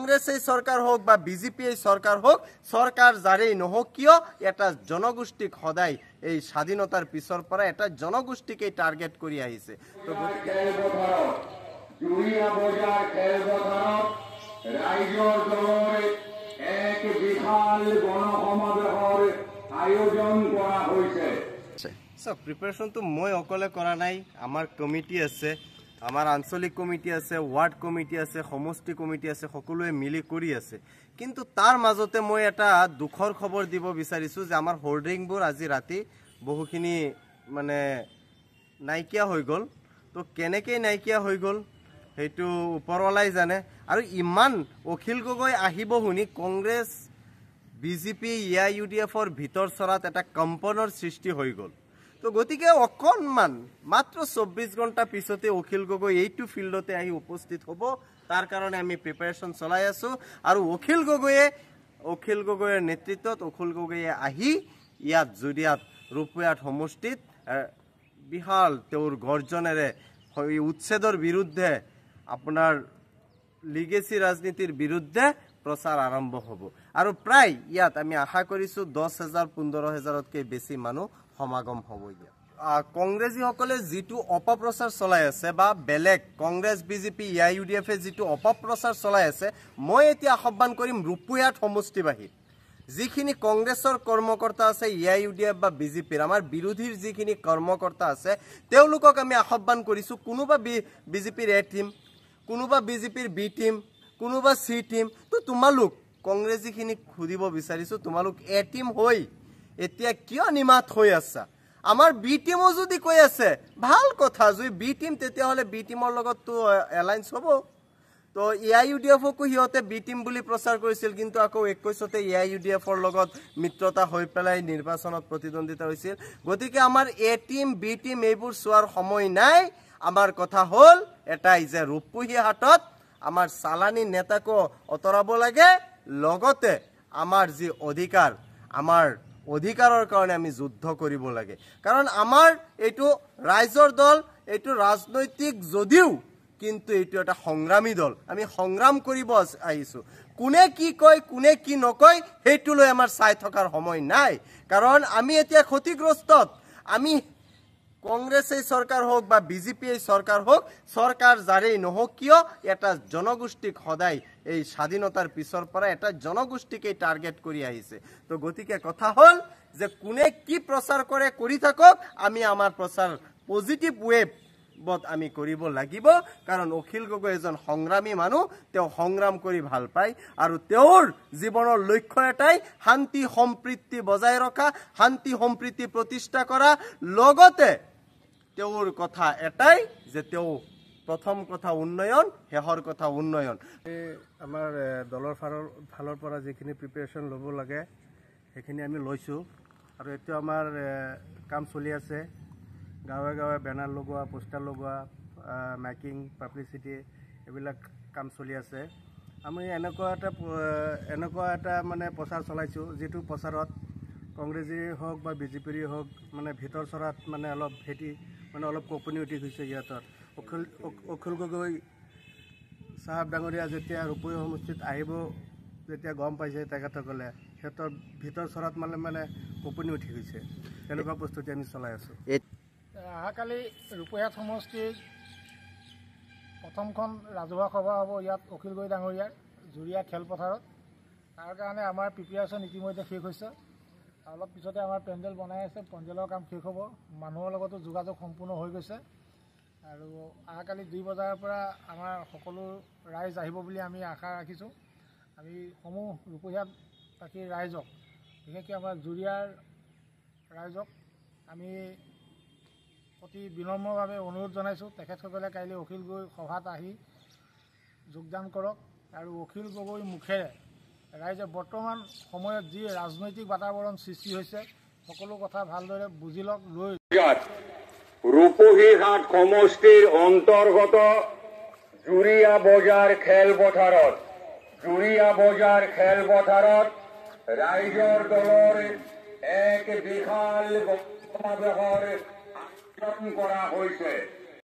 কংগ্ৰেস এই সৰকাৰ হোক বা বিজেপি এই সৰকাৰ হোক, সৰকাৰ যাৰেই নহওক কিয় এটা জনগোষ্ঠীক সদায় এই স্বাধীনতাৰ পিছৰ পৰা এটা জনগোষ্ঠীকেই টাৰ্গেট কৰি আহিছে। তো জুৰিয়া বজাৰ খেলপথাৰত ৰাইজৰ দলৰ এক বিশাল গণসমাৱেশৰ আয়োজন কৰা হৈছে। প্ৰিপাৰেশ্যনটো মই অকলে কৰা নাই, আমাৰ কমিটি আছে, আমাৰ আঞ্চলিক কমিটি আছে, ওয়াৰ্ড কমিটি আছে, সমষ্টি কমিটি আছে, সকলোৱে মিলি কৰি আছে। কিন্তু তাৰ মাজতে মই এটা দুখৰ খবৰ দিব বিচাৰিছোঁ যে আমাৰ হোৰ্ডিংবোৰ আজি ৰাতি বহুখিনি মানে নাইকিয়া হৈ গ'ল। তো কেনেকৈ নাইকিয়া হৈ গ'ল সেইটো ওপৰৱালাই জানে। আৰু ইমান অখিল গগৈ আহিব শুনি কংগ্ৰেছ বিজেপি AIUDFৰ ভিতৰ চৰাত এটা কম্পনৰ সৃষ্টি হৈ গ'ল। তো গতিকে অকণমান মাত্ৰ 24 ঘণ্টা পিছতে অখিল গগৈ এইটো ফিল্ডতে আহি উপস্থিত হ'ব, তাৰ কাৰণে আমি প্ৰিপাৰেশ্যন চলাই আছোঁ। আৰু অখিল গগৈৰ নেতৃত্বত অখিল গগৈয়ে আহি ইয়াত জুৰিয়াত ৰূপয়াত সমষ্টিত বিশাল তেওঁৰ গৰ্জনেৰে উচ্ছেদৰ বিৰুদ্ধে আপোনাৰ লিগেসি ৰাজনীতিৰ বিৰুদ্ধে প্ৰচাৰ আৰম্ভ হ'ব। আৰু প্ৰায় ইয়াত আমি আশা কৰিছোঁ 10,000 15,000তকৈ বেছি মানুহ সমাগম হ'ব। ইয়াত কংগ্ৰেছীসকলে যিটো অপপ্ৰচাৰ চলাই আছে বা বেলেগ কংগ্ৰেছ বিজেপি AIUDFে যিটো অপপ্ৰচাৰ চলাই আছে, মই এতিয়া আহ্বান কৰিম ৰূপয়াত সমষ্টিবাসীক, যিখিনি কংগ্ৰেছৰ কৰ্মকৰ্তা আছে AIUDF বা বিজেপিৰ আমাৰ বিৰোধীৰ যিখিনি কৰ্মকৰ্তা আছে তেওঁলোকক আমি আহ্বান কৰিছোঁ, কোনোবা বিজেপিৰ A টিম, কোনোবা বিজেপিৰ B টিম, কোনোবা C টিম, তো তোমালোক কংগ্ৰেছীখিনিক সুধিব বিচাৰিছোঁ, তোমালোক A টিম হৈ এতিয়া কিয় নিমাত হৈ আছা? আমাৰ B টিমো যদি কৈ আছে ভাল কথা, যদি B টিম তেতিয়াহ'লে B টিমৰ লগততো এলায়েন্স হ'ব। তো AIUDFকো সিহঁতে B টিম বুলি প্ৰচাৰ কৰিছিল, কিন্তু আকৌ 21তে AIUDFৰ লগত মিত্ৰতা হৈ পেলাই নিৰ্বাচনত প্ৰতিদ্বন্দ্বিতা হৈছিল। গতিকে আমাৰ A টিম B টিম এইবোৰ চোৱাৰ সময় নাই। আমাৰ কথা হ'ল এটাই যে ৰূপহীহাটত আমাৰ চালানী নেতাকো অতৰাব লাগে, লগতে আমাৰ যি অধিকাৰ, আমাৰ অধিকাৰৰ কাৰণে আমি যুদ্ধ কৰিব লাগে। কাৰণ আমাৰ এইটো ৰাইজৰ দল, এইটো ৰাজনৈতিক যদিও কিন্তু এইটো এটা সংগ্ৰামী দল, আমি সংগ্ৰাম কৰিব আহিছোঁ। কোনে কি কয় কোনে কি নকয় সেইটো লৈ আমাৰ চাই থকাৰ সময় নাই। কাৰণ আমি এতিয়া ক্ষতিগ্ৰস্তত, আমি কংগ্ৰেছ এই চৰকাৰ হোক বা বিজেপি এই চৰকাৰ হোক, চৰকাৰ যাৰেই নহওক কিয় এটা জনগোষ্ঠীক সদায় এই স্বাধীনতাৰ পিছৰ পৰা এটা জনগোষ্ঠীকেই টাৰ্গেট কৰি আহিছে। তো গতিকে কথা হ'ল যে কোনে কি প্ৰচাৰ কৰে কৰি থাকক, আমি আমাৰ প্ৰচাৰ পজিটিভ ৱেবত আমি কৰিব লাগিব। কাৰণ অখিল গগৈ এজন সংগ্ৰামী মানুহ, তেওঁ সংগ্ৰাম কৰি ভাল পায় আৰু তেওঁৰ জীৱনৰ লক্ষ্য এটাই শান্তি সম্প্ৰীতি বজাই ৰখা, শান্তি সম্প্ৰীতি প্ৰতিষ্ঠা কৰা। লগতে তেওঁৰ কথা এটাই যে তেওঁ প্ৰথম কথা উন্নয়ন, শেষৰ কথা উন্নয়ন। আমাৰ দলৰ ফালৰ পৰা যিখিনি প্ৰিপেৰেশ্যন ল'ব লাগে সেইখিনি আমি লৈছোঁ। আৰু এতিয়া আমাৰ কাম চলি আছে, গাঁৱে গাঁৱে বেনাৰ লগোৱা, পোষ্টাৰ লগোৱা, মাইকিং, পাব্লিচিটি এইবিলাক কাম চলি আছে। আমি এনেকুৱা এটা মানে প্ৰচাৰ চলাইছোঁ, যিটো প্ৰচাৰত কংগ্ৰেছী হওক বা বিজেপিৰে হওক মানে ভিতৰ চৰাত মানে অলপ অলপ কঁপনি উঠি গৈছে সিহঁতৰ। অখিল গগৈ চাহাব ডাঙৰীয়া যেতিয়া ৰূপহী সমষ্টিত আহিব যেতিয়া গম পাইছে তেখেতসকলে, সিহঁতৰ ভিতৰ চৰাত মানে কঁপনি উঠি গৈছে। তেনেকুৱা প্ৰস্তুতি আমি চলাই আছোঁ। অহাকালি ৰূপহীহাট সমষ্টিৰ প্ৰথমখন ৰাজহুৱা সভা হ'ব ইয়াত অখিল গগৈ ডাঙৰীয়াৰ জুৰিয়া খেলপথাৰত। তাৰ কাৰণে আমাৰ প্ৰিপেৰেশ্যন ইতিমধ্যে শেষ হৈছে। অলপ পিছতে আমাৰ পেণ্ডেল বনাই আছে, পেণ্ডেলৰ কাম শেষ হ'ব, মানুহৰ লগতো যোগাযোগ সম্পূৰ্ণ হৈ গৈছে। আৰু অহাকালি 2 বজাৰ পৰা আমাৰ সকলো ৰাইজ আহিব বুলি আমি আশা ৰাখিছোঁ। আমি সমূহ ৰূপহীহাটবাসীৰ ৰাইজক, বিশেষকৈ আমাৰ জুৰিয়াৰ ৰাইজক আমি অতি বিনম্ৰভাৱে অনুৰোধ জনাইছোঁ, তেখেতসকলে কাইলৈ অখিল গগৈ সভাত আহি যোগদান কৰক। আৰু অখিল গগৈৰ মুখেৰে ৰাইজে বৰ্তমান সময়ত যি ৰাজনৈতিক বাতাবৰণ সৃষ্টি হৈছে সকলো কথা ভালদৰে বুজি লওক। লৈ ৰূপহীহাট সমষ্টিৰ অন্তৰ্গত জুৰিয়া বজাৰ খেলপথাৰত ৰাইজৰ দলৰ এক বিশাল সমাৱেশৰ আয়োজন কৰা হৈছে।